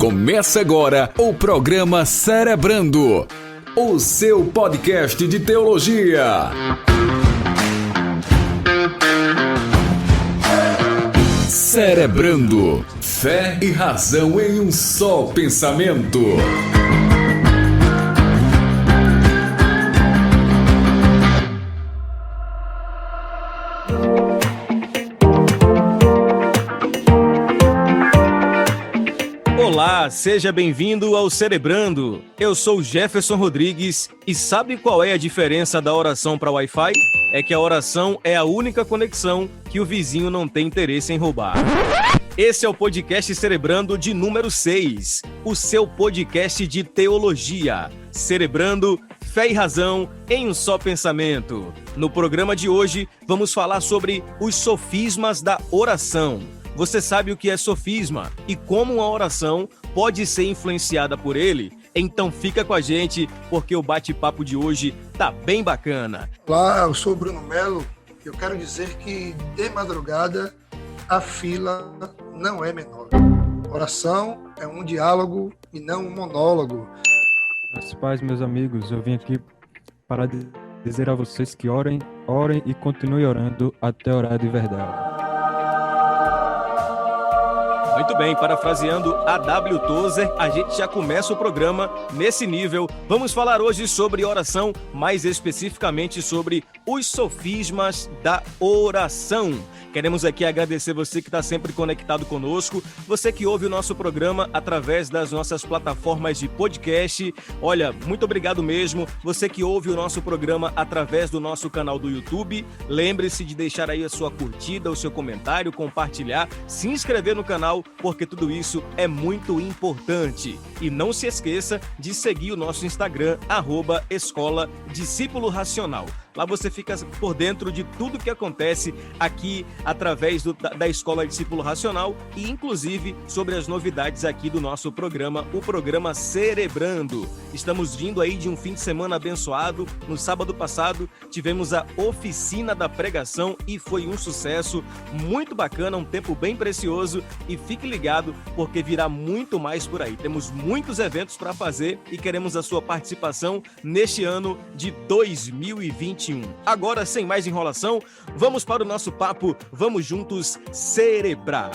Começa agora o programa Cerebrando, o seu podcast de teologia. Cerebrando, fé e razão em um só pensamento. Olá, seja bem-vindo ao Cerebrando. Eu sou Jefferson Rodrigues e sabe qual é a diferença da oração para Wi-Fi? É que a oração é a única conexão que o vizinho não tem interesse em roubar. Esse é o podcast Cerebrando de número 6, o seu podcast de teologia. Cerebrando, fé e razão em um só pensamento. No programa de hoje, vamos falar sobre os sofismas da oração. Você sabe o que é sofisma e como uma oração pode ser influenciada por ele? Então fica com a gente, porque o bate-papo de hoje tá bem bacana. Olá, eu sou o Bruno Melo. Eu quero dizer que de madrugada a fila não é menor. Oração é um diálogo e não um monólogo. Meus pais, meus amigos, eu vim aqui para dizer a vocês que orem e continuem orando até orar de verdade. Muito bem, parafraseando a W. Tozer, a gente já começa o programa nesse nível. Vamos falar hoje sobre oração, mais especificamente sobre os sofismas da oração. Queremos aqui agradecer você que está sempre conectado conosco, você que ouve o nosso programa através das nossas plataformas de podcast. Olha, muito obrigado mesmo. Você que ouve o nosso programa através do nosso canal do YouTube, lembre-se de deixar aí a sua curtida, o seu comentário, compartilhar, se inscrever no canal, porque tudo isso é muito importante. E não se esqueça de seguir o nosso Instagram, @Escola Discípulo Racional. Lá você fica por dentro de tudo que acontece aqui através da Escola Discípulo Racional e, inclusive, sobre as novidades aqui do nosso programa, o programa Cerebrando. Estamos vindo aí de um fim de semana abençoado. No sábado passado, tivemos a oficina da pregação e foi um sucesso muito bacana, um tempo bem precioso. E fique ligado, porque virá muito mais por aí. Temos muitos eventos para fazer e queremos a sua participação neste ano de 2021. Agora, sem mais enrolação, vamos para o nosso papo, vamos juntos cerebrar.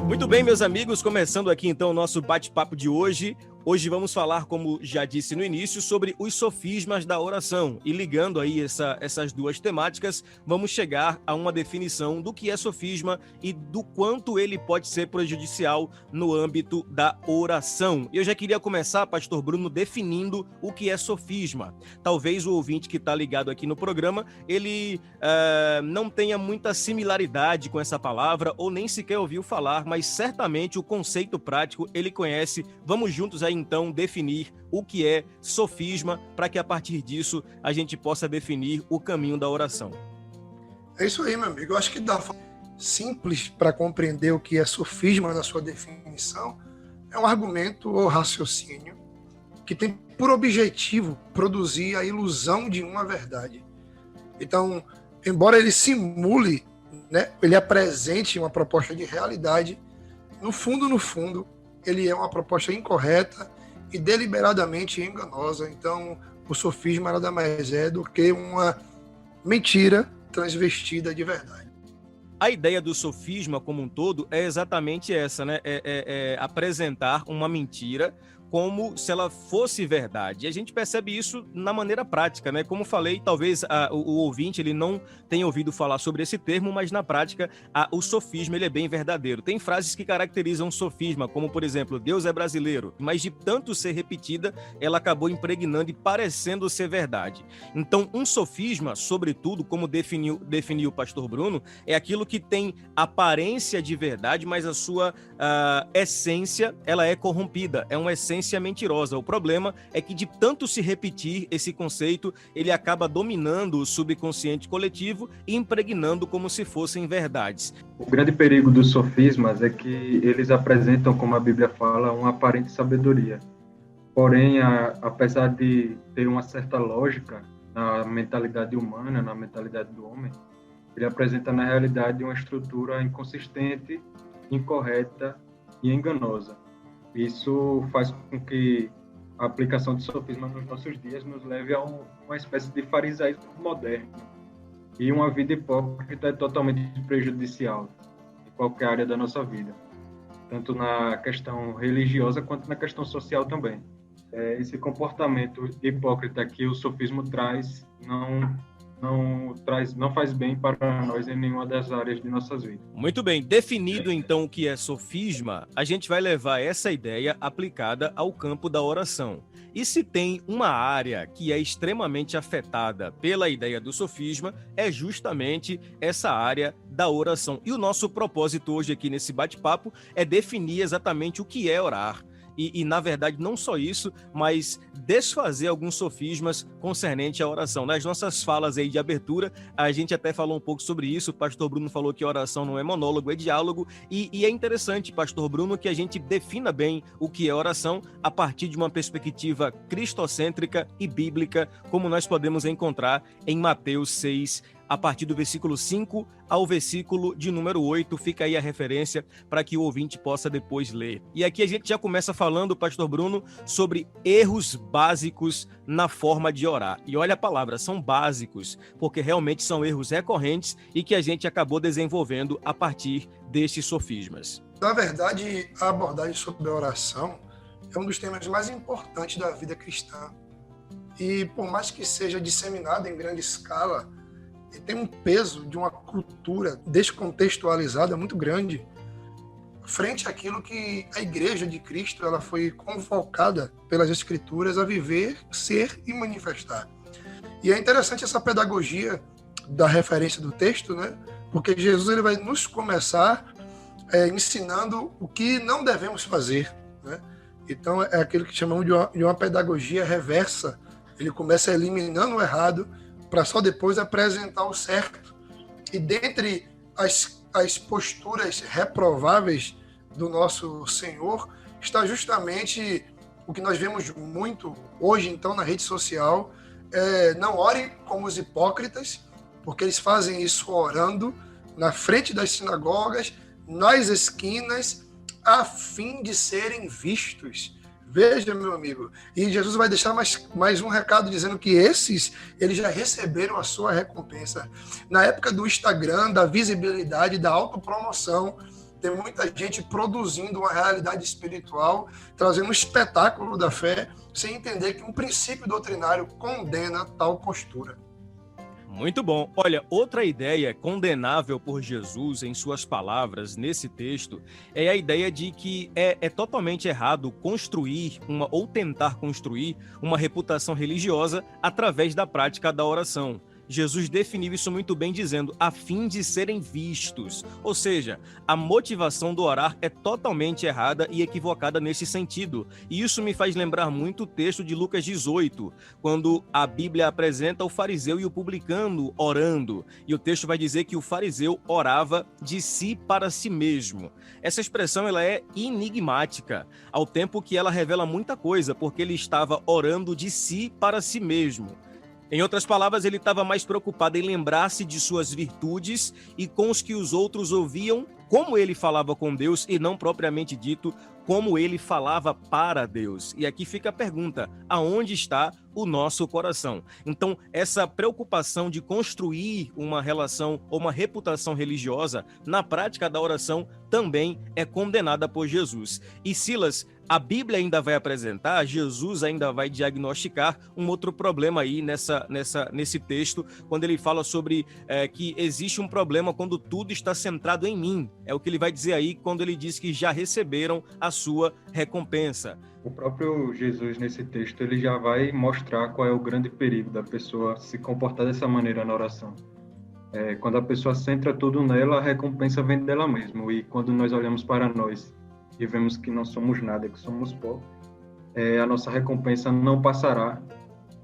Muito bem, meus amigos, começando aqui então o nosso bate-papo de hoje. Hoje vamos falar, como já disse no início, sobre os sofismas da oração. E ligando aí essas duas temáticas, vamos chegar a uma definição do que é sofisma e do quanto ele pode ser prejudicial no âmbito da oração. Eu já queria começar, Pastor Bruno, definindo o que é sofisma. Talvez o ouvinte que está ligado aqui no programa, ele não tenha muita similaridade com essa palavra ou nem sequer ouviu falar, mas certamente o conceito prático ele conhece. Vamos juntos aí então definir o que é sofisma, para que a partir disso a gente possa definir o caminho da oração. É isso aí, meu amigo. Eu acho que dá simples para compreender o que é sofisma na sua definição. É um argumento ou raciocínio que tem por objetivo produzir a ilusão de uma verdade. Então, embora ele simule, né, ele apresente uma proposta de realidade, no fundo, ele é uma proposta incorreta e deliberadamente enganosa. Então, o sofisma nada mais é do que uma mentira transvestida de verdade. A ideia do sofisma como um todo é exatamente essa, né? É apresentar uma mentira como se ela fosse verdade. E a gente percebe isso na maneira prática, né? Como falei, talvez o ouvinte ele não tenha ouvido falar sobre esse termo, mas na prática o sofisma ele é bem verdadeiro. Tem frases que caracterizam o sofisma, como por exemplo, Deus é brasileiro, mas de tanto ser repetida, ela acabou impregnando e parecendo ser verdade. Então, um sofisma, sobretudo, como definiu o pastor Bruno, é aquilo que tem aparência de verdade, mas a sua essência ela é corrompida, é uma essência mentirosa. O problema é que de tanto se repetir esse conceito, ele acaba dominando o subconsciente coletivo e impregnando como se fossem verdades. O grande perigo dos sofismas é que eles apresentam, como a Bíblia fala, uma aparente sabedoria. Porém, apesar de ter uma certa lógica, na mentalidade humana, na mentalidade do homem, ele apresenta na realidade uma estrutura inconsistente, incorreta e enganosa. Isso faz com que a aplicação de sofisma nos nossos dias nos leve a uma espécie de farisaísmo moderno. E uma vida hipócrita é totalmente prejudicial em qualquer área da nossa vida, tanto na questão religiosa quanto na questão social também. Esse comportamento hipócrita que o sofismo traz não faz bem para nós em nenhuma das áreas de nossas vidas. Muito bem, definido então o que é sofisma, a gente vai levar essa ideia aplicada ao campo da oração. E se tem uma área que é extremamente afetada pela ideia do sofisma, é justamente essa área da oração. E o nosso propósito hoje aqui nesse bate-papo é definir exatamente o que é orar. E, na verdade, não só isso, mas desfazer alguns sofismas concernente à oração. Nas nossas falas aí de abertura, a gente até falou um pouco sobre isso. O pastor Bruno falou que oração não é monólogo, é diálogo. E é interessante, pastor Bruno, que a gente defina bem o que é oração a partir de uma perspectiva cristocêntrica e bíblica, como nós podemos encontrar em Mateus 6, a partir do versículo 5 ao versículo de número 8, fica aí a referência para que o ouvinte possa depois ler. E aqui a gente já começa falando, pastor Bruno, sobre erros básicos na forma de orar. E olha a palavra, são básicos, porque realmente são erros recorrentes e que a gente acabou desenvolvendo a partir destes sofismas. Na verdade, a abordagem sobre a oração é um dos temas mais importantes da vida cristã. E por mais que seja disseminado em grande escala, tem um peso de uma cultura descontextualizada muito grande frente àquilo que a Igreja de Cristo ela foi convocada pelas Escrituras a viver, ser e manifestar. E é interessante essa pedagogia da referência do texto, né? Porque Jesus ele vai nos começar ensinando o que não devemos fazer, né? Então é aquilo que chamamos de uma pedagogia reversa. Ele começa eliminando o errado para só depois apresentar o certo. E dentre as posturas reprováveis do nosso Senhor, está justamente o que nós vemos muito hoje, então, na rede social. Não orem como os hipócritas, porque eles fazem isso orando na frente das sinagogas, nas esquinas, a fim de serem vistos. Veja, meu amigo, e Jesus vai deixar mais um recado dizendo que eles já receberam a sua recompensa. Na época do Instagram, da visibilidade, da autopromoção, tem muita gente produzindo uma realidade espiritual, trazendo um espetáculo da fé, sem entender que um princípio doutrinário condena tal postura. Muito bom. Olha, outra ideia condenável por Jesus em suas palavras nesse texto é a ideia de que é totalmente errado construir ou tentar construir uma reputação religiosa através da prática da oração. Jesus definiu isso muito bem dizendo, a fim de serem vistos. Ou seja, a motivação do orar é totalmente errada e equivocada nesse sentido. E isso me faz lembrar muito o texto de Lucas 18, quando a Bíblia apresenta o fariseu e o publicano orando. E o texto vai dizer que o fariseu orava de si para si mesmo. Essa expressão ela é enigmática, ao tempo que ela revela muita coisa, porque ele estava orando de si para si mesmo. Em outras palavras, ele estava mais preocupado em lembrar-se de suas virtudes e com os que os outros ouviam como ele falava com Deus e não propriamente dito como ele falava para Deus. E aqui fica a pergunta, aonde está o nosso coração? Então, essa preocupação de construir uma relação ou uma reputação religiosa na prática da oração também é condenada por Jesus. E Silas, a Bíblia ainda vai apresentar, Jesus ainda vai diagnosticar um outro problema aí nesse texto, quando ele fala sobre que existe um problema quando tudo está centrado em mim. É o que ele vai dizer aí quando ele diz que já receberam a sua recompensa. O próprio Jesus, nesse texto, ele já vai mostrar qual é o grande perigo da pessoa se comportar dessa maneira na oração. Quando a pessoa centra tudo nela, a recompensa vem dela mesma. E quando nós olhamos para nós e vemos que não somos nada, que somos pó, a nossa recompensa não passará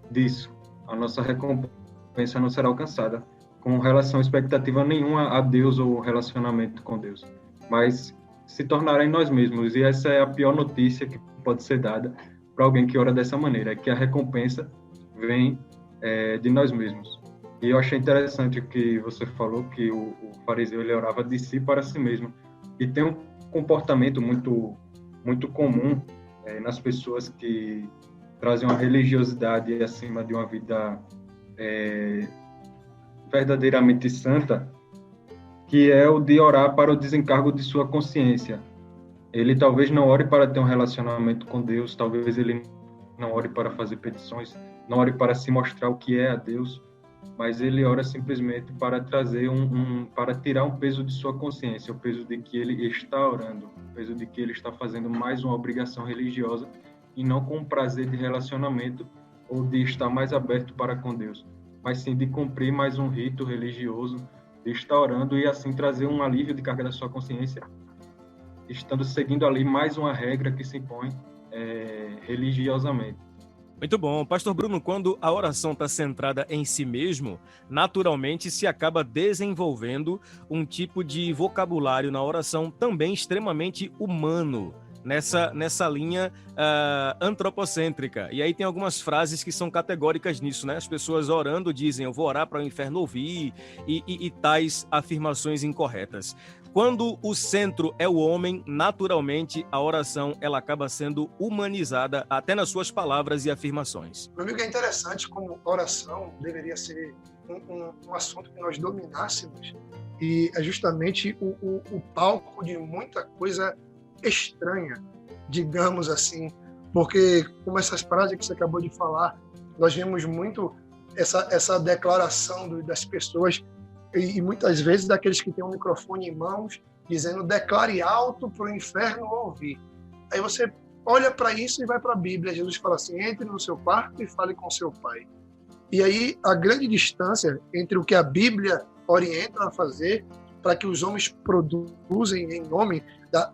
disso. A nossa recompensa não será alcançada com relação, expectativa nenhuma a Deus ou relacionamento com Deus, mas se tornará em nós mesmos. E essa é a pior notícia que pode ser dada para alguém que ora dessa maneira, é que a recompensa vem de nós mesmos. E eu achei interessante o que você falou, que o fariseu ele orava de si para si mesmo. E tem um comportamento muito, muito comum nas pessoas que trazem uma religiosidade acima de uma vida verdadeiramente santa, que é o de orar para o desencargo de sua consciência. Ele talvez não ore para ter um relacionamento com Deus, talvez ele não ore para fazer petições, não ore para se mostrar o que é a Deus, mas ele ora simplesmente para trazer para tirar um peso de sua consciência, o peso de que ele está orando, o peso de que ele está fazendo mais uma obrigação religiosa e não com um prazer de relacionamento ou de estar mais aberto para com Deus, mas sim de cumprir mais um rito religioso, de estar orando e assim trazer um alívio de carga da sua consciência, estando seguindo ali mais uma regra que se impõe religiosamente. Muito bom. Pastor Bruno, quando a oração está centrada em si mesmo, naturalmente se acaba desenvolvendo um tipo de vocabulário na oração também extremamente humano, nessa linha antropocêntrica. E aí tem algumas frases que são categóricas nisso, né? As pessoas orando dizem, eu vou orar para o inferno ouvir, e tais afirmações incorretas. Quando o centro é o homem, naturalmente a oração ela acaba sendo humanizada até nas suas palavras e afirmações. Meu amigo, é interessante como oração deveria ser um assunto que nós dominássemos, e é justamente o palco de muita coisa estranha, digamos assim, porque como essas frases que você acabou de falar, nós vemos muito essa declaração das pessoas e muitas vezes daqueles que têm um microfone em mãos, dizendo, declare alto para o inferno ouvir. Aí você olha para isso e vai para a Bíblia. Jesus fala assim, entre no seu quarto e fale com seu pai. E aí a grande distância entre o que a Bíblia orienta a fazer para que os homens produzem em nome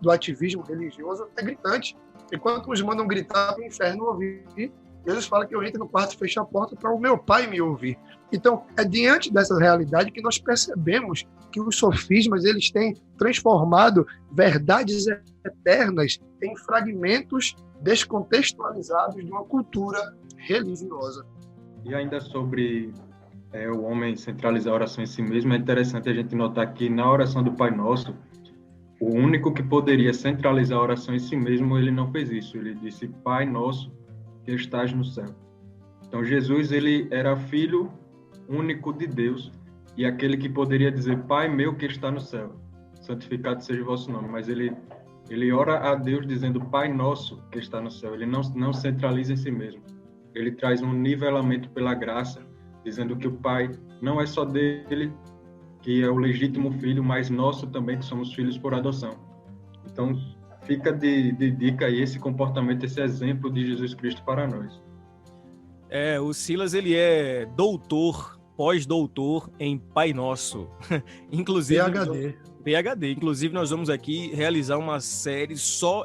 do ativismo religioso é gritante. Enquanto uns mandam gritar para o inferno ouvir, Jesus fala que eu entro no quarto e fecho a porta para o meu pai me ouvir. Então, é diante dessa realidade que nós percebemos que os sofismas eles têm transformado verdades eternas em fragmentos descontextualizados de uma cultura religiosa. E ainda sobre o homem centralizar a oração em si mesmo, é interessante a gente notar que na oração do Pai Nosso, o único que poderia centralizar a oração em si mesmo, ele não fez isso. Ele disse, Pai Nosso que estás no céu. Então Jesus ele era filho único de Deus e aquele que poderia dizer Pai meu que está no céu, santificado seja o vosso nome, mas ele ora a Deus dizendo Pai nosso que está no céu. Ele não centraliza em si mesmo, ele traz um nivelamento pela graça, dizendo que o Pai não é só dele, que é o legítimo filho, mas nosso também, que somos filhos por adoção. Então fica de dica aí esse comportamento, esse exemplo de Jesus Cristo para nós. O Silas, ele é doutor, pós-doutor em Pai Nosso. Inclusive, PhD. Inclusive, nós vamos aqui realizar uma série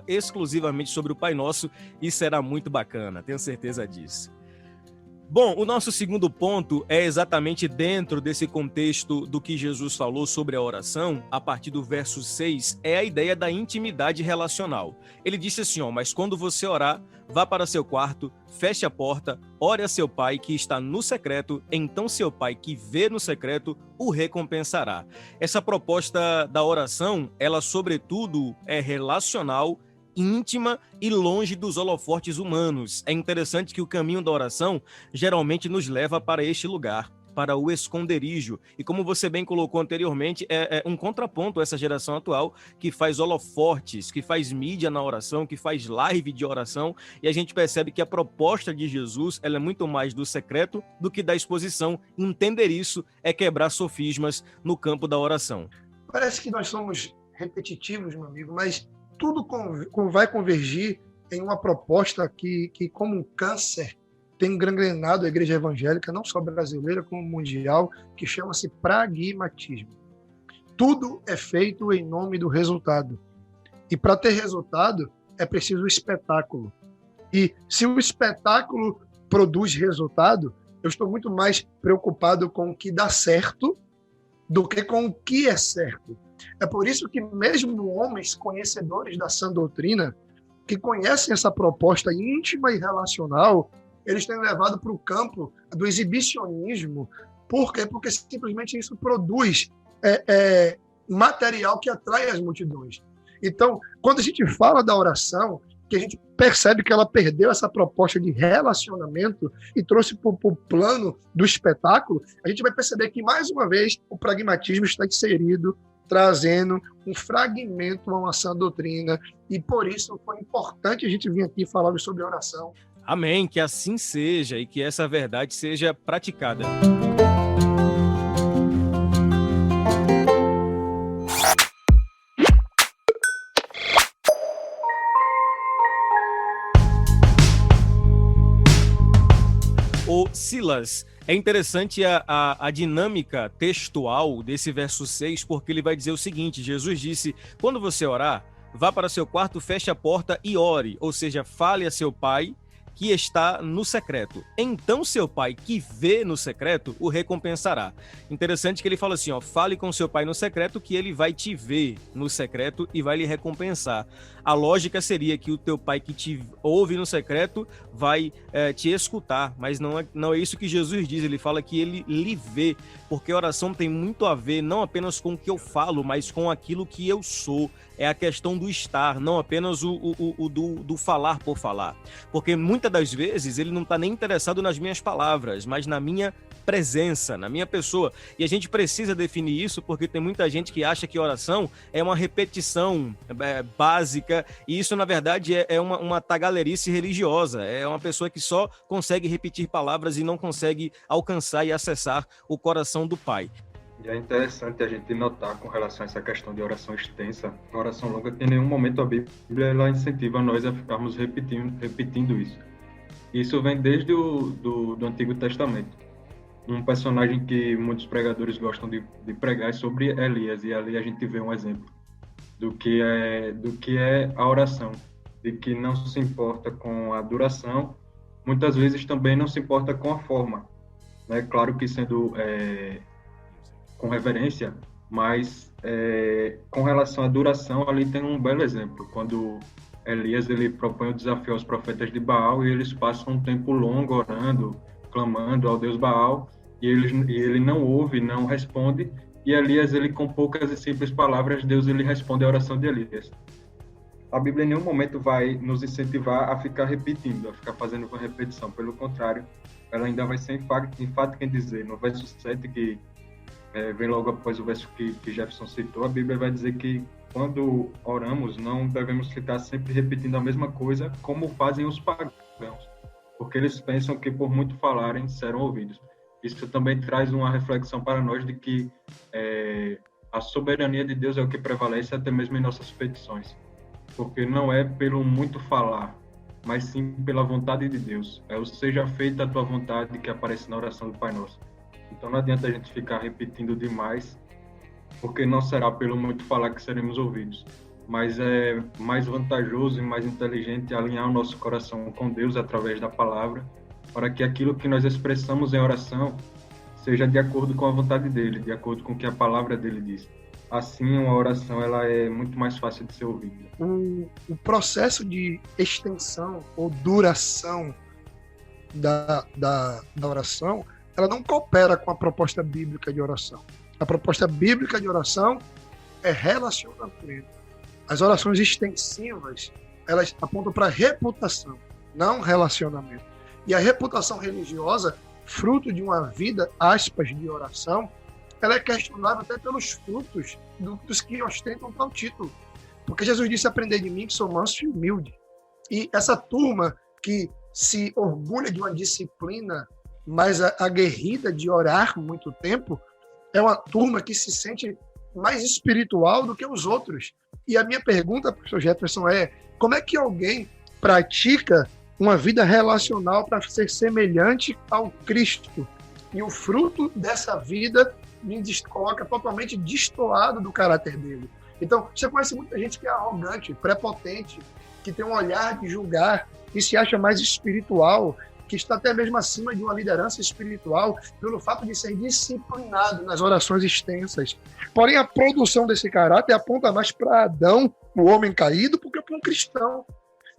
exclusivamente sobre o Pai Nosso e será muito bacana, tenho certeza disso. Bom, o nosso segundo ponto é exatamente dentro desse contexto do que Jesus falou sobre a oração, a partir do verso 6, é a ideia da intimidade relacional. Ele disse assim, mas quando você orar, vá para seu quarto, feche a porta, ore a seu pai que está no secreto, então seu pai que vê no secreto o recompensará. Essa proposta da oração, ela sobretudo é relacional, íntima e longe dos holofotes humanos. É interessante que o caminho da oração geralmente nos leva para este lugar, para o esconderijo. E como você bem colocou anteriormente, é um contraponto a essa geração atual que faz holofotes, que faz mídia na oração, que faz live de oração, e a gente percebe que a proposta de Jesus ela é muito mais do secreto do que da exposição. Entender isso é quebrar sofismas no campo da oração. Parece que nós somos repetitivos, meu amigo, mas tudo vai convergir em uma proposta que como um câncer, tem gangrenado a igreja evangélica, não só brasileira, como mundial, que chama-se pragmatismo. Tudo é feito em nome do resultado. E para ter resultado, é preciso espetáculo. E se o espetáculo produz resultado, eu estou muito mais preocupado com o que dá certo do que com o que é certo. É por isso que mesmo homens conhecedores da sã doutrina, que conhecem essa proposta íntima e relacional, eles têm levado para o campo do exibicionismo. Por quê? Porque simplesmente isso produz material que atrai as multidões. Então, quando a gente fala da oração, que a gente percebe que ela perdeu essa proposta de relacionamento e trouxe para o plano do espetáculo, a gente vai perceber que, mais uma vez, o pragmatismo está inserido, trazendo um fragmento a uma sã doutrina, e por isso foi importante a gente vir aqui falar sobre oração. Amém, que assim seja e que essa verdade seja praticada. Ô, Silas, é interessante a dinâmica textual desse verso 6, porque ele vai dizer o seguinte: Jesus disse, quando você orar, vá para seu quarto, feche a porta e ore, ou seja, fale a seu pai que está no secreto. Então seu pai que vê no secreto o recompensará. Interessante que ele fala assim, fale com seu pai no secreto que ele vai te ver no secreto e vai lhe recompensar. A lógica seria que o teu pai que te ouve no secreto vai te escutar, mas não é isso que Jesus diz. Ele fala que ele lhe vê, porque a oração tem muito a ver não apenas com o que eu falo, mas com aquilo que eu sou. É a questão do estar, não apenas do falar por falar. Porque muitas das vezes ele não está nem interessado nas minhas palavras, mas na minha presença, na minha pessoa. E a gente precisa definir isso, porque tem muita gente que acha que oração é uma repetição básica, e isso, na verdade, é uma tagalerice religiosa. É uma pessoa que só consegue repetir palavras e não consegue alcançar e acessar o coração do Pai. E é interessante a gente notar com relação a essa questão de oração extensa, oração longa, que em nenhum momento a Bíblia ela incentiva nós a ficarmos repetindo isso. Isso vem desde do Antigo Testamento. Um personagem que muitos pregadores gostam de pregar é sobre Elias, e ali a gente vê um exemplo do que é a oração, de que não se importa com a duração, muitas vezes também não se importa com a forma, né? Claro que sendo com reverência, mas com relação à duração, ali tem um belo exemplo, quando Elias ele propõe o desafio aos profetas de Baal e eles passam um tempo longo orando, clamando ao Deus Baal, e ele não ouve, não responde, e Elias, ele com poucas e simples palavras, Deus ele responde a oração de Elias. A Bíblia em nenhum momento vai nos incentivar a ficar repetindo, a ficar fazendo uma repetição, pelo contrário, ela ainda vai ser enfática em dizer, no verso 7, que vem logo após o verso que Jefferson citou, a Bíblia vai dizer que quando oramos, não devemos ficar sempre repetindo a mesma coisa, como fazem os pagãos, porque eles pensam que por muito falarem serão ouvidos. Isso também traz uma reflexão para nós de que a soberania de Deus é o que prevalece até mesmo em nossas petições, porque não é pelo muito falar, mas sim pela vontade de Deus. É o seja feita a tua vontade que aparece na oração do Pai Nosso. Então não adianta a gente ficar repetindo demais, porque não será pelo muito falar que seremos ouvidos, mas é mais vantajoso e mais inteligente alinhar o nosso coração com Deus através da palavra, para que aquilo que nós expressamos em oração seja de acordo com a vontade dele, de acordo com o que a palavra dele diz. Assim, uma oração ela é muito mais fácil de ser ouvida. O processo de extensão ou duração da oração, ela não coopera com a proposta bíblica de oração. A proposta bíblica de oração é relacionamento. As orações extensivas, elas apontam para reputação, não relacionamento. E a reputação religiosa, fruto de uma vida, aspas, de oração, ela é questionável até pelos frutos dos que ostentam tal título. Porque Jesus disse, aprendei de mim que sou manso e humilde. E essa turma que se orgulha de uma disciplina mais aguerrida de orar muito tempo, é uma turma que se sente mais espiritual do que os outros. E a minha pergunta, professor Jefferson, é como é que alguém pratica uma vida relacional para ser semelhante ao Cristo? E o fruto dessa vida me coloca totalmente destoado do caráter dele. Então, você conhece muita gente que é arrogante, prepotente, que tem um olhar de julgar, que se acha mais espiritual, que está até mesmo acima de uma liderança espiritual, pelo fato de ser disciplinado nas orações extensas. Porém, a produção desse caráter aponta mais para Adão, o homem caído, do que para um cristão.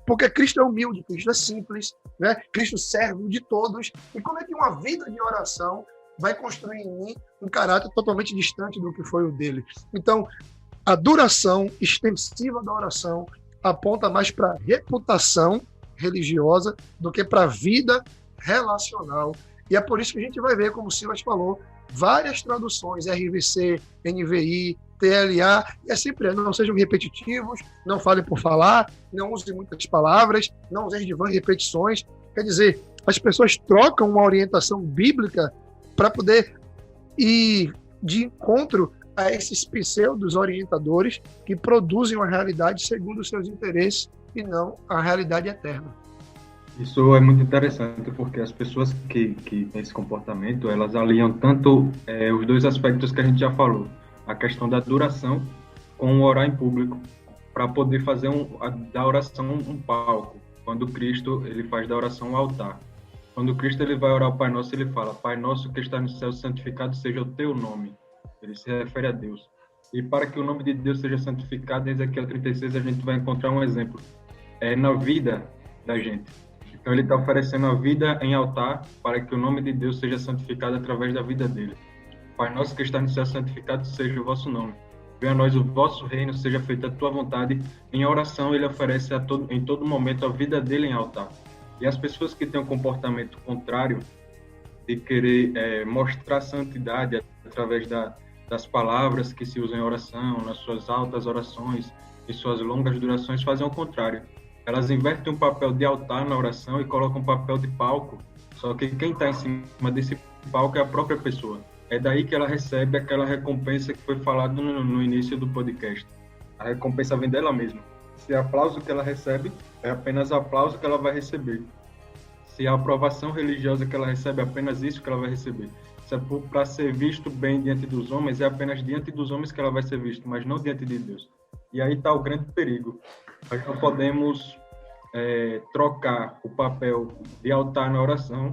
Porque Cristo é humilde, Cristo é simples, né? Cristo serve de todos. E como é que uma vida de oração vai construir em mim um caráter totalmente distante do que foi o dele? Então, a duração extensiva da oração aponta mais para a reputação religiosa do que para a vida relacional. E é por isso que a gente vai ver, como o Silas falou, várias traduções, RVC, NVI, TLA, e é sempre, não sejam repetitivos, não falem por falar, não usem muitas palavras, não usem de vãs repetições. Quer dizer, as pessoas trocam uma orientação bíblica para poder ir de encontro a esses pseudos orientadores que produzem uma realidade segundo os seus interesses e não a realidade eterna. Isso é muito interessante, porque as pessoas que têm esse comportamento, elas aliam tanto os dois aspectos que a gente já falou, a questão da duração com o orar em público, para poder fazer da oração um palco. Quando Cristo ele faz da oração um altar. Quando Cristo ele vai orar o Pai Nosso, ele fala: Pai Nosso que está no céu, santificado seja o teu nome. Ele se refere a Deus. E para que o nome de Deus seja santificado, em Ezequiel 36 a gente vai encontrar um exemplo na vida da gente. Então ele está oferecendo a vida em altar para que o nome de Deus seja santificado através da vida dele. Pai Nosso que está no céu, santificado seja o vosso nome. Venha a nós o vosso reino, seja feita a tua vontade. Em oração ele oferece em todo momento a vida dele em altar. E as pessoas que têm um comportamento contrário de querer mostrar santidade através das palavras que se usam em oração, nas suas altas orações e suas longas durações, fazem o contrário. Elas invertem um papel de altar na oração e colocam um papel de palco, só que quem está em cima desse palco é a própria pessoa. É daí que ela recebe aquela recompensa que foi falado no início do podcast. A recompensa vem dela mesma. Se o aplauso que ela recebe é apenas aplauso que ela vai receber. Se a aprovação religiosa que ela recebe é apenas isso que ela vai receber. Se é para ser visto bem diante dos homens, é apenas diante dos homens que ela vai ser vista, mas não diante de Deus. E aí está o grande perigo. Nós não podemos trocar o papel de altar na oração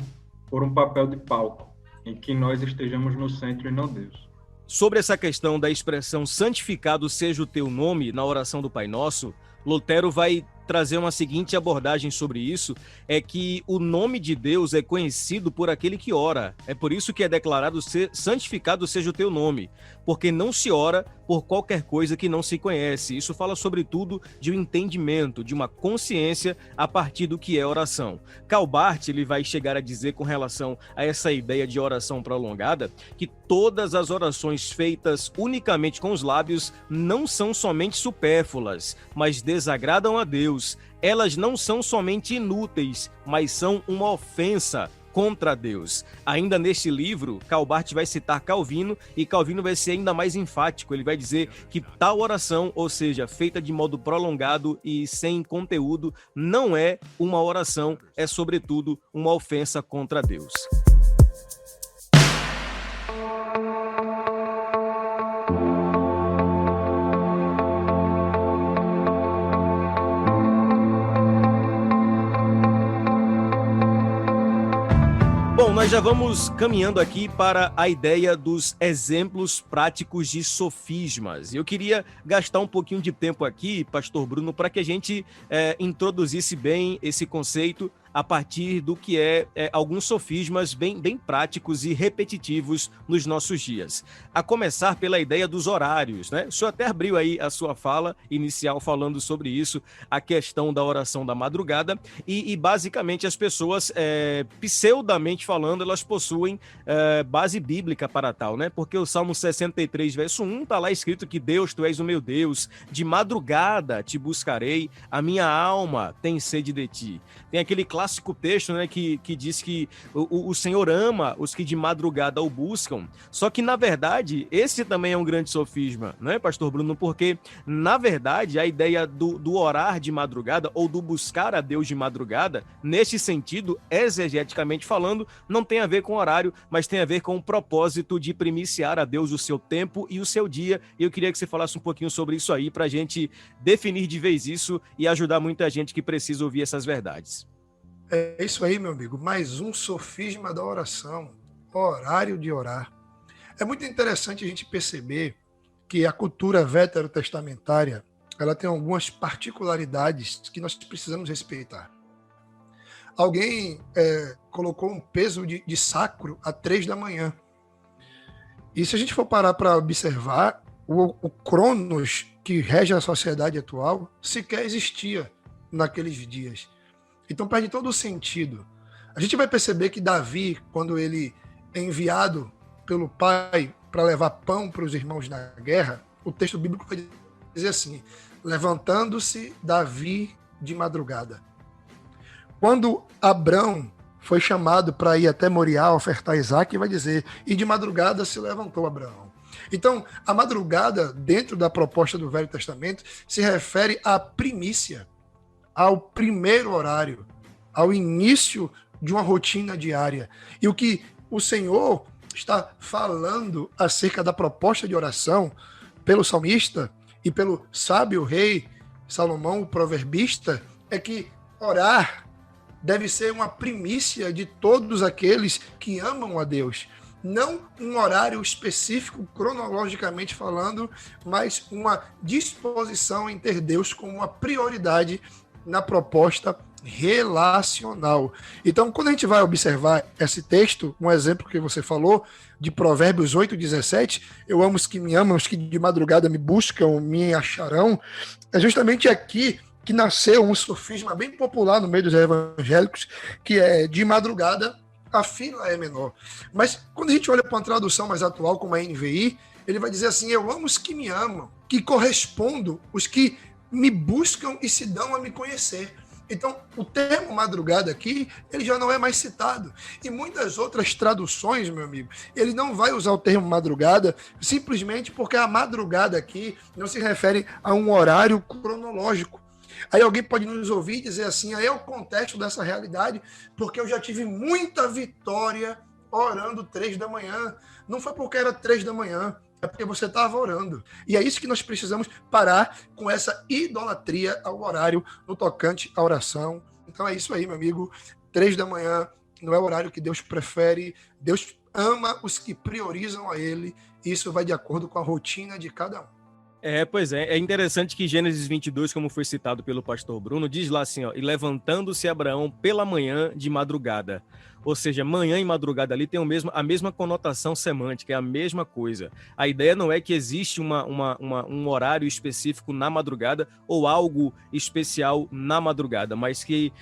por um papel de palco, em que nós estejamos no centro e não Deus. Sobre essa questão da expressão santificado seja o teu nome na oração do Pai Nosso, Lutero vai trazer uma seguinte abordagem sobre isso, é que o nome de Deus é conhecido por aquele que ora. É por isso que é declarado santificado seja o teu nome, porque não se ora por qualquer coisa que não se conhece. Isso fala sobretudo de um entendimento, de uma consciência a partir do que é oração. Karl Barth, ele vai chegar a dizer com relação a essa ideia de oração prolongada, que todas as orações feitas unicamente com os lábios não são somente supérfluas, mas desagradam a Deus. Elas não são somente inúteis, mas são uma ofensa contra Deus. Ainda neste livro, Karl Barth vai citar Calvino, e Calvino vai ser ainda mais enfático. Ele vai dizer que tal oração, ou seja, feita de modo prolongado e sem conteúdo, não é uma oração, é sobretudo uma ofensa contra Deus. Bom, nós já vamos caminhando aqui para a ideia dos exemplos práticos de sofismas. Eu queria gastar um pouquinho de tempo aqui, Pastor Bruno, para que a gente introduzisse bem esse conceito a partir do que alguns sofismas bem práticos e repetitivos nos nossos dias. A começar pela ideia dos horários, né? O senhor até abriu aí a sua fala inicial falando sobre isso, a questão da oração da madrugada, e basicamente as pessoas, pseudamente falando, elas possuem base bíblica para tal, né? Porque o Salmo 63, verso 1, está lá escrito que Deus, tu és o meu Deus, de madrugada te buscarei, a minha alma tem sede de ti. Tem aquele clássico texto, né, que diz que o Senhor ama os que de madrugada o buscam. Só que, na verdade, esse também é um grande sofisma, né, Pastor Bruno? Porque, na verdade, a ideia do orar de madrugada ou do buscar a Deus de madrugada, nesse sentido, exegeticamente falando, não tem a ver com horário, mas tem a ver com o propósito de primiciar a Deus o seu tempo e o seu dia. E eu queria que você falasse um pouquinho sobre isso aí, para a gente definir de vez isso e ajudar muita gente que precisa ouvir essas verdades. É isso aí, meu amigo. Mais um sofisma da oração. Horário de orar. É muito interessante a gente perceber que a cultura veterotestamentária, ela tem algumas particularidades que nós precisamos respeitar. Alguém colocou um peso de sacro a 3 da manhã. E se a gente for parar para observar, o Cronos que rege a sociedade atual sequer existia naqueles dias. Então perde todo o sentido. A gente vai perceber que Davi, quando ele é enviado pelo pai para levar pão para os irmãos na guerra, o texto bíblico vai dizer assim: levantando-se Davi de madrugada. Quando Abrão foi chamado para ir até Moriá ofertar Isaac, vai dizer, e de madrugada se levantou Abraão. Então, a madrugada, dentro da proposta do Velho Testamento, se refere à primícia, ao primeiro horário, ao início de uma rotina diária. E o que o Senhor está falando acerca da proposta de oração pelo salmista e pelo sábio rei Salomão, o proverbista, é que orar deve ser uma primícia de todos aqueles que amam a Deus. Não um horário específico, cronologicamente falando, mas uma disposição em ter Deus como uma prioridade na proposta relacional. Então, quando a gente vai observar esse texto, um exemplo que você falou, de Provérbios 8:17, eu amo os que me amam, os que de madrugada me buscam, me acharão, é justamente aqui que nasceu um sofisma bem popular no meio dos evangélicos, que é de madrugada a fila é menor. Mas quando a gente olha para uma tradução mais atual, como a NVI, ele vai dizer assim: eu amo os que me amam, que correspondam os que me buscam e se dão a me conhecer. Então, o termo madrugada aqui, ele já não é mais citado. E muitas outras traduções, meu amigo, ele não vai usar o termo madrugada simplesmente porque a madrugada aqui não se refere a um horário cronológico. Aí alguém pode nos ouvir e dizer assim: aí é o contexto dessa realidade, porque eu já tive muita vitória orando 3 da manhã. Não foi porque era 3 da manhã, é porque você estava orando. E é isso que nós precisamos parar com essa idolatria ao horário no tocante à oração. Então é isso aí, meu amigo. 3 da manhã não é o horário que Deus prefere. Deus ama os que priorizam a Ele. Isso vai de acordo com a rotina de cada um. Pois é. É interessante que Gênesis 22, como foi citado pelo pastor Bruno, diz lá assim, ó, e levantando-se Abraão pela manhã de madrugada. Ou seja, manhã e madrugada ali tem a mesma conotação semântica, é a mesma coisa. A ideia não é que existe um horário específico na madrugada ou algo especial na madrugada, mas que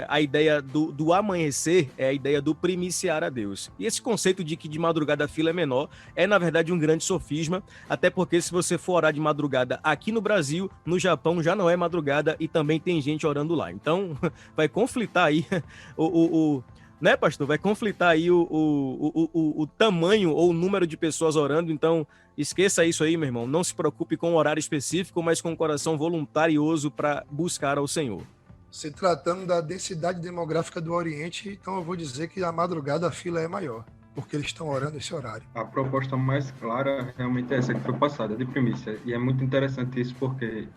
a ideia do amanhecer é a ideia do primiciar a Deus. E esse conceito de que de madrugada a fila é menor é, na verdade, um grande sofisma, até porque se você for orar de madrugada aqui no Brasil, no Japão já não é madrugada e também tem gente orando lá. Então, vai conflitar aí né, pastor? Vai conflitar aí o tamanho ou o número de pessoas orando, então esqueça isso aí, meu irmão. Não se preocupe com um horário específico, mas com um coração voluntarioso para buscar ao Senhor. Se tratando da densidade demográfica do Oriente, então eu vou dizer que a madrugada a fila é maior, porque eles estão orando esse horário. A proposta mais clara realmente é essa que foi passada, de primícia. E é muito interessante isso porque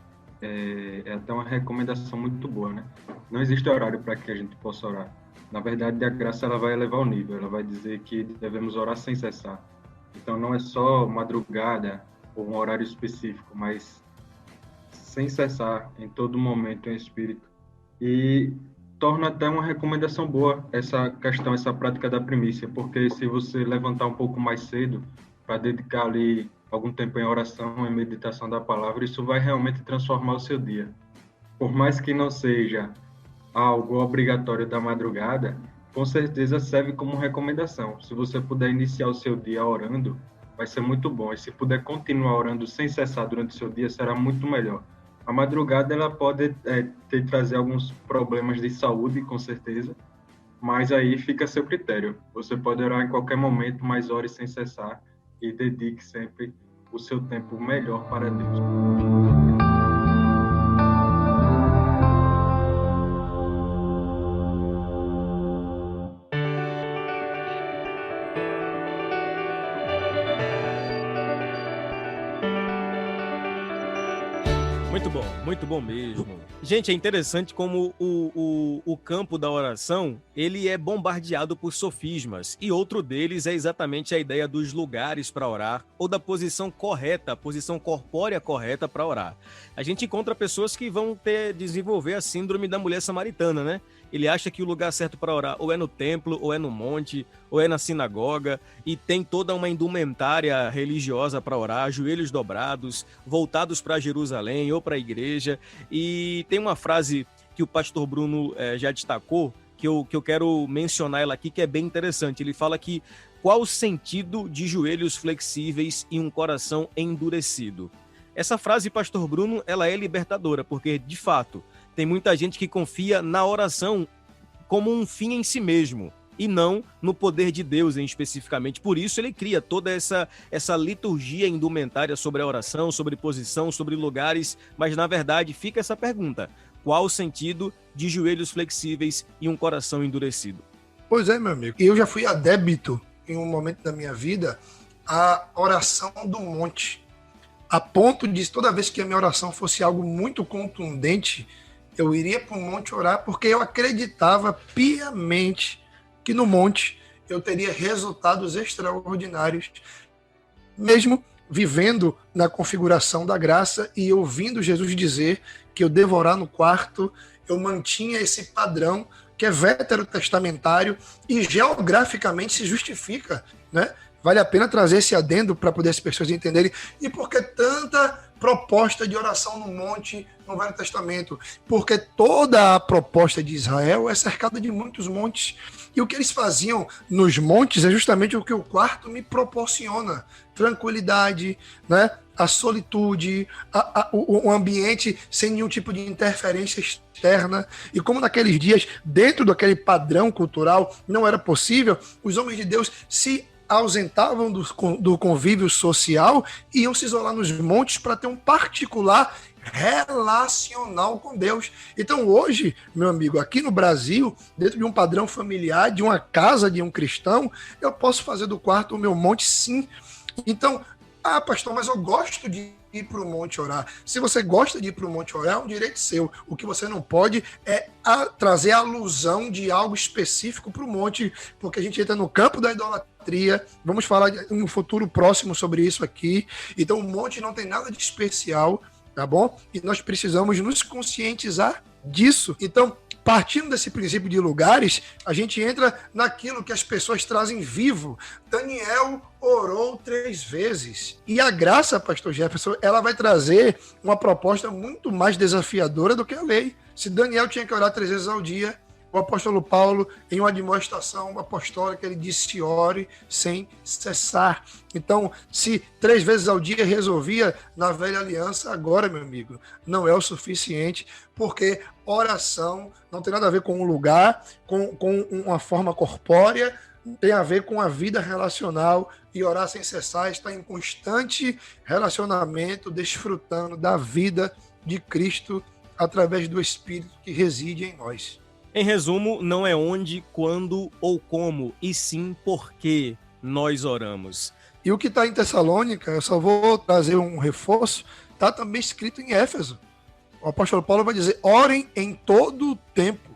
é até uma recomendação muito boa, né? Não existe horário para que a gente possa orar. Na verdade, a graça ela vai elevar o nível, ela vai dizer que devemos orar sem cessar. Então, não é só madrugada ou um horário específico, mas sem cessar, em todo momento, em espírito. E torna até uma recomendação boa essa questão, essa prática da primícia, porque se você levantar um pouco mais cedo para dedicar ali algum tempo em oração, em meditação da palavra, isso vai realmente transformar o seu dia. Por mais que não seja algo obrigatório da madrugada, com certeza serve como recomendação. Se você puder iniciar o seu dia orando, vai ser muito bom. E se puder continuar orando sem cessar durante o seu dia, será muito melhor. A madrugada ela pode trazer alguns problemas de saúde, com certeza, mas aí fica a seu critério. Você pode orar em qualquer momento, mas ore sem cessar e dedique sempre o seu tempo melhor para Deus. Muito muito bom mesmo. Gente, é interessante como o campo da oração, ele é bombardeado por sofismas, e outro deles é exatamente a ideia dos lugares para orar, ou da posição correta, a posição corpórea correta para orar. A gente encontra pessoas que vão desenvolver a síndrome da mulher samaritana, né? Ele acha que o lugar certo para orar ou é no templo, ou é no monte, ou é na sinagoga, e tem toda uma indumentária religiosa para orar, joelhos dobrados, voltados para Jerusalém ou para a igreja. E tem uma frase que o pastor Bruno já destacou, que eu quero mencionar ela aqui, que é bem interessante. Ele fala que qual o sentido de joelhos flexíveis e um coração endurecido? Essa frase, pastor Bruno, ela é libertadora, porque, de fato, tem muita gente que confia na oração como um fim em si mesmo e não no poder de Deus especificamente. Por isso ele cria toda essa liturgia indumentária sobre a oração, sobre posição, sobre lugares, mas na verdade fica essa pergunta: qual o sentido de joelhos flexíveis e um coração endurecido? Pois é, meu amigo. Eu já fui adébito em um momento da minha vida à oração do monte, a ponto de toda vez que a minha oração fosse algo muito contundente, eu iria para o monte orar, porque eu acreditava piamente que no monte eu teria resultados extraordinários, mesmo vivendo na configuração da graça e ouvindo Jesus dizer que eu devo orar no quarto. Eu mantinha esse padrão que é veterotestamentário e geograficamente se justifica, né? Vale a pena trazer esse adendo para poder as pessoas entenderem. E por que tanta proposta de oração no monte no Velho Testamento? Porque toda a proposta de Israel é cercada de muitos montes. E o que eles faziam nos montes é justamente o que o quarto me proporciona: tranquilidade, né? A solitude, o ambiente sem nenhum tipo de interferência externa. E como naqueles dias, dentro daquele padrão cultural, não era possível, os homens de Deus se ausentavam do convívio social e iam se isolar nos montes para ter um particular relacional com Deus. Então hoje, meu amigo, aqui no Brasil, dentro de um padrão familiar, de uma casa de um cristão, eu posso fazer do quarto o meu monte, sim. Então, pastor, mas eu gosto de ir para o monte orar. Se você gosta de ir para o monte orar, é um direito seu. O que você não pode é trazer a alusão de algo específico para o monte, porque a gente entra no campo da idolatria. Vamos falar em um futuro próximo sobre isso aqui. Então, o monte não tem nada de especial, tá bom? E nós precisamos nos conscientizar disso. Então, partindo desse princípio de lugares, a gente entra naquilo que as pessoas trazem vivo. Daniel orou 3 vezes. E a graça, pastor Jefferson, ela vai trazer uma proposta muito mais desafiadora do que a lei. Se Daniel tinha que orar 3 vezes ao dia, o apóstolo Paulo, em uma admoestação apostólica, ele disse: ore sem cessar. Então, se 3 vezes ao dia resolvia na velha aliança, agora, meu amigo, não é o suficiente, porque oração não tem nada a ver com um lugar, com uma forma corpórea, tem a ver com a vida relacional, e orar sem cessar está em constante relacionamento, desfrutando da vida de Cristo através do Espírito que reside em nós. Em resumo, não é onde, quando ou como, e sim por que nós oramos. E o que está em Tessalônica, eu só vou trazer um reforço, está também escrito em Éfeso. O apóstolo Paulo vai dizer: orem em todo o tempo,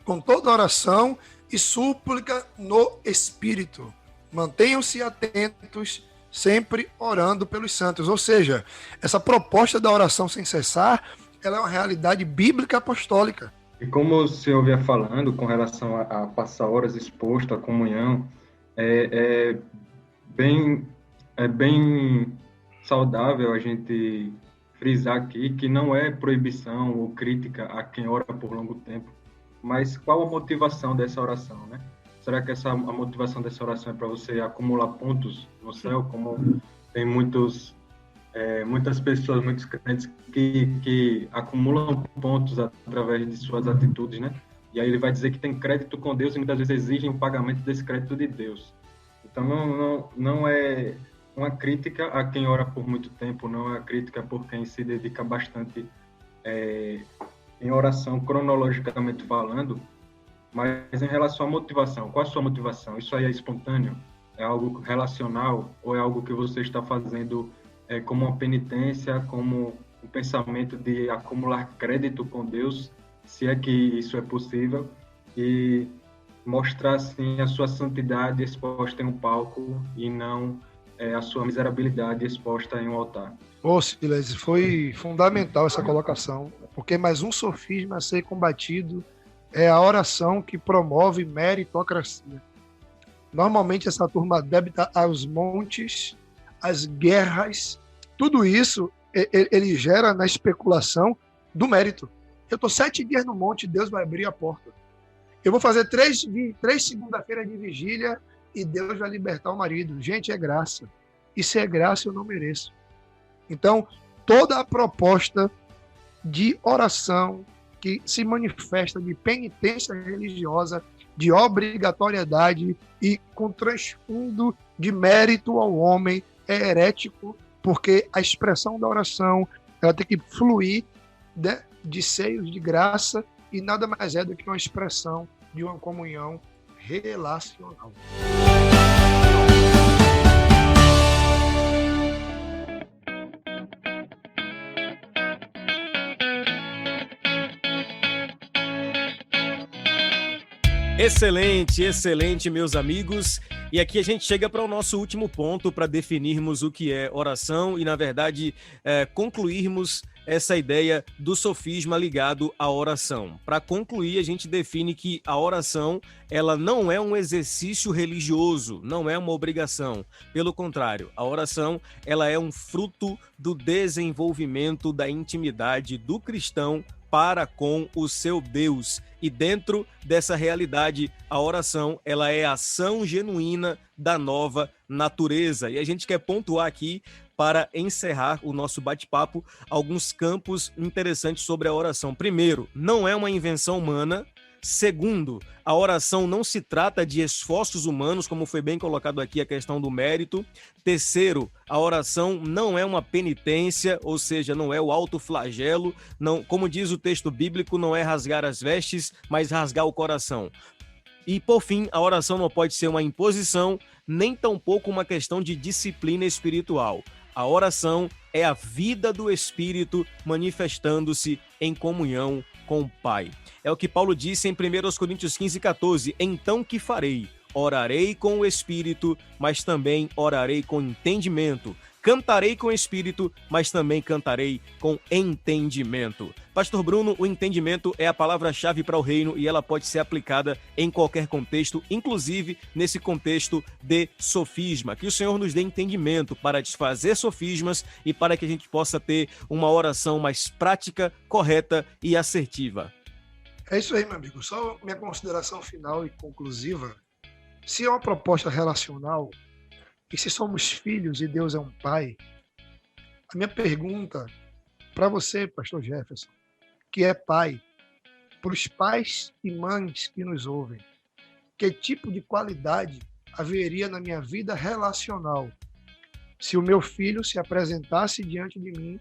com toda oração e súplica no Espírito. Mantenham-se atentos, sempre orando pelos santos. Ou seja, essa proposta da oração sem cessar, ela é uma realidade bíblica apostólica. E como o senhor vinha falando com relação a passar horas exposto à comunhão, é bem saudável a gente frisar aqui que não é proibição ou crítica a quem ora por longo tempo, mas qual a motivação dessa oração, né? Será que a motivação dessa oração é para você acumular pontos no céu, como tem muitas pessoas, muitos crentes que acumulam pontos através de suas atitudes, né? E aí ele vai dizer que tem crédito com Deus e muitas vezes exigem o pagamento desse crédito de Deus. Então não é uma crítica a quem ora por muito tempo, não é uma crítica por quem se dedica bastante em oração, cronologicamente falando, mas em relação à motivação. Qual a sua motivação? Isso aí é espontâneo? É algo relacional? Ou é algo que você está fazendo como uma penitência, como um pensamento de acumular crédito com Deus, se é que isso é possível, e mostrar, assim, a sua santidade exposta em um palco e não a sua miserabilidade exposta em um altar. Ô, Silas, foi fundamental essa colocação, porque mais um sofisma a ser combatido é a oração que promove meritocracia. Normalmente essa turma débita aos montes, às guerras, tudo isso ele gera na especulação do mérito. Eu estou 7 dias no monte, Deus vai abrir a porta. Eu vou fazer 3 segunda-feiras de vigília e Deus vai libertar o marido. Gente, é graça. E se é graça, eu não mereço. Então, toda a proposta de oração que se manifesta de penitência religiosa, de obrigatoriedade e com transfundo de mérito ao homem é herético, porque a expressão da oração ela tem que fluir de seios de graça e nada mais é do que uma expressão de uma comunhão relacional. Excelente, excelente, meus amigos. E aqui a gente chega para o nosso último ponto para definirmos o que é oração e, na verdade, concluirmos essa ideia do sofisma ligado à oração. Para concluir, a gente define que a oração ela não é um exercício religioso, não é uma obrigação. Pelo contrário, a oração ela é um fruto do desenvolvimento da intimidade do cristão para com o seu Deus. E dentro dessa realidade, a oração ela é a ação genuína da nova natureza. E a gente quer pontuar aqui, para encerrar o nosso bate-papo, alguns campos interessantes sobre a oração. Primeiro, não é uma invenção humana. Segundo, a oração não se trata de esforços humanos, como foi bem colocado aqui a questão do mérito. Terceiro, a oração não é uma penitência, ou seja, não é o autoflagelo. Não, como diz o texto bíblico, não é rasgar as vestes, mas rasgar o coração. E, por fim, a oração não pode ser uma imposição, nem tampouco uma questão de disciplina espiritual. A oração é a vida do Espírito manifestando-se em comunhão com o Pai. É o que Paulo disse em 1 Coríntios 15:14. Então que farei? Orarei com o Espírito, mas também orarei com entendimento. Cantarei com o Espírito, mas também cantarei com entendimento. Pastor Bruno, o entendimento é a palavra-chave para o reino e ela pode ser aplicada em qualquer contexto, inclusive nesse contexto de sofisma. Que o Senhor nos dê entendimento para desfazer sofismas e para que a gente possa ter uma oração mais prática, correta e assertiva. É isso aí, meu amigo. Só minha consideração final e conclusiva. Se é uma proposta relacional, e se somos filhos e Deus é um pai, a minha pergunta para você, pastor Jefferson, que é pai, para os pais e mães que nos ouvem, que tipo de qualidade haveria na minha vida relacional se o meu filho se apresentasse diante de mim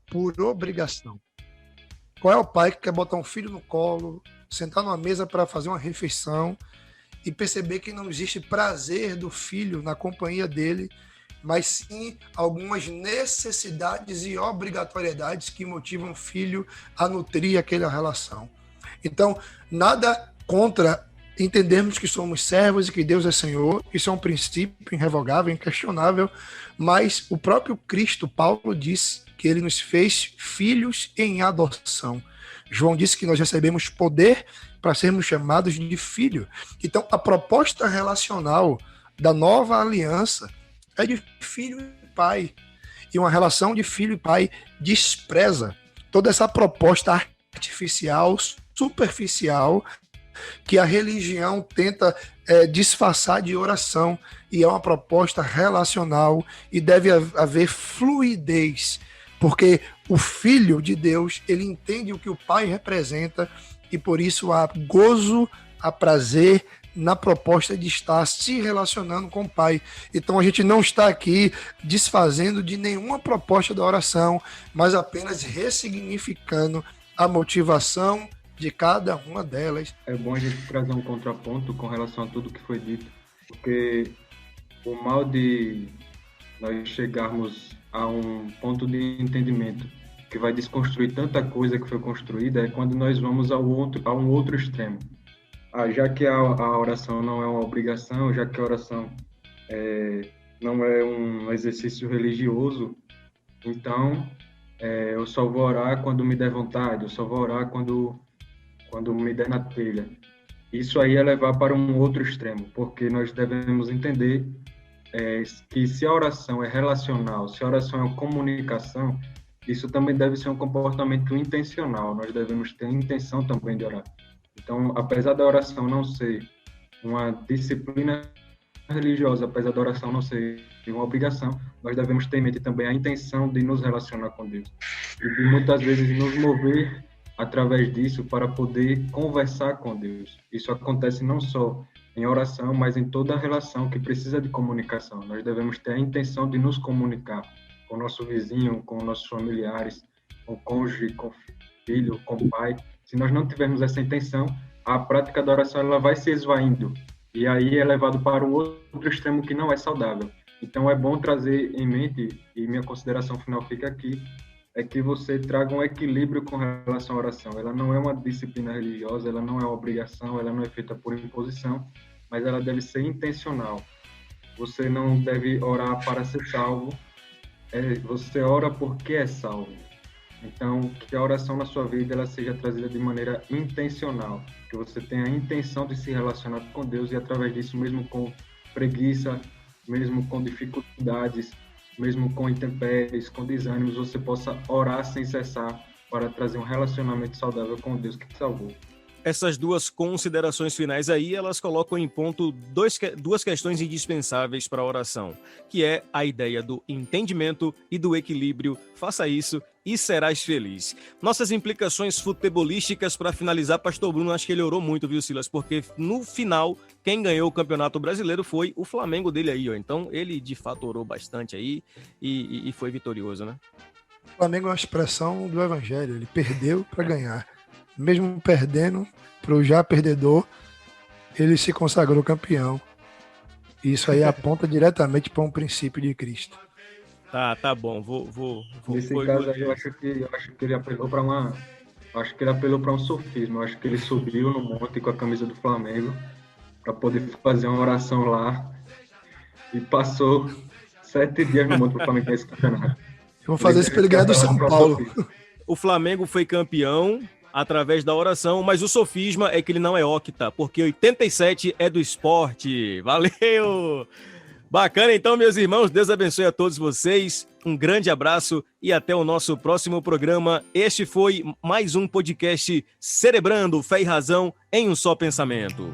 por obrigação? Qual é o pai que quer botar um filho no colo, sentar numa mesa para fazer uma refeição e perceber que não existe prazer do filho na companhia dele, mas sim algumas necessidades e obrigatoriedades que motivam o filho a nutrir aquela relação? Então, nada contra entendermos que somos servos e que Deus é Senhor, isso é um princípio irrevogável, inquestionável, mas o próprio Cristo, Paulo, disse que ele nos fez filhos em adoção. João disse que nós recebemos poder para sermos chamados de filho. Então, a proposta relacional da nova aliança é de filho e pai. E uma relação de filho e pai despreza toda essa proposta artificial, superficial, que a religião tenta disfarçar de oração. E é uma proposta relacional e deve haver fluidez, porque o Filho de Deus, ele entende o que o Pai representa e por isso há gozo, há prazer na proposta de estar se relacionando com o Pai. Então a gente não está aqui desfazendo de nenhuma proposta da oração, mas apenas ressignificando a motivação de cada uma delas. É bom a gente trazer um contraponto com relação a tudo que foi dito, porque o mal de nós chegarmos a um ponto de entendimento que vai desconstruir tanta coisa que foi construída, é quando nós vamos a um outro extremo. Já que a oração não é uma obrigação, já que a oração não é um exercício religioso, então eu só vou orar quando me der vontade, eu só vou orar quando me der na telha. Isso aí é levar para um outro extremo, porque nós devemos entender que se a oração é relacional, se a oração é uma comunicação, isso também deve ser um comportamento intencional. Nós devemos ter intenção também de orar. Então, apesar da oração não ser uma disciplina religiosa, apesar da oração não ser uma obrigação, nós devemos ter em mente também a intenção de nos relacionar com Deus. E de muitas vezes nos mover através disso para poder conversar com Deus. Isso acontece não só em oração, mas em toda a relação que precisa de comunicação. Nós devemos ter a intenção de nos comunicar com o nosso vizinho, com nossos familiares, com o cônjuge, com o filho, com o pai. Se nós não tivermos essa intenção, a prática da oração ela vai se esvaindo. E aí é levado para um outro extremo que não é saudável. Então é bom trazer em mente, e minha consideração final fica aqui, é que você traga um equilíbrio com relação à oração. Ela não é uma disciplina religiosa, ela não é uma obrigação, ela não é feita por imposição, mas ela deve ser intencional. Você não deve orar para ser salvo, você ora porque é salvo. Então, que a oração na sua vida ela seja trazida de maneira intencional, que você tenha a intenção de se relacionar com Deus e através disso, mesmo com preguiça, mesmo com dificuldades, mesmo com intempéries, com desânimos, você possa orar sem cessar para trazer um relacionamento saudável com Deus que te salvou. Essas duas considerações finais aí, elas colocam em ponto duas questões indispensáveis para a oração, que é a ideia do entendimento e do equilíbrio. Faça isso e serás feliz. Nossas implicações futebolísticas para finalizar, pastor Bruno, acho que ele orou muito, viu, Silas? Porque no final, quem ganhou o Campeonato Brasileiro foi o Flamengo dele aí, ó. Então, ele de fato orou bastante aí e foi vitorioso, né? O Flamengo é uma expressão do evangelho, ele perdeu para ganhar. Mesmo perdendo para o já perdedor, ele se consagrou campeão. Isso aí aponta diretamente para um princípio de Cristo. Tá bom. Vou Nesse caso aí, eu acho que ele apelou para um sofisma. Eu acho que ele subiu no monte com a camisa do Flamengo para poder fazer uma oração lá e passou 7 dias no monte para o Flamengo ganhar esse campeonato. Eu vou fazer isso para ele ganhar do São Paulo. O Flamengo foi campeão através da oração, mas o sofisma é que ele não é octa, porque 87 é do esporte. Valeu! Bacana, então, meus irmãos, Deus abençoe a todos vocês, um grande abraço e até o nosso próximo programa. Este foi mais um podcast Cerebrando Fé e Razão em um só pensamento.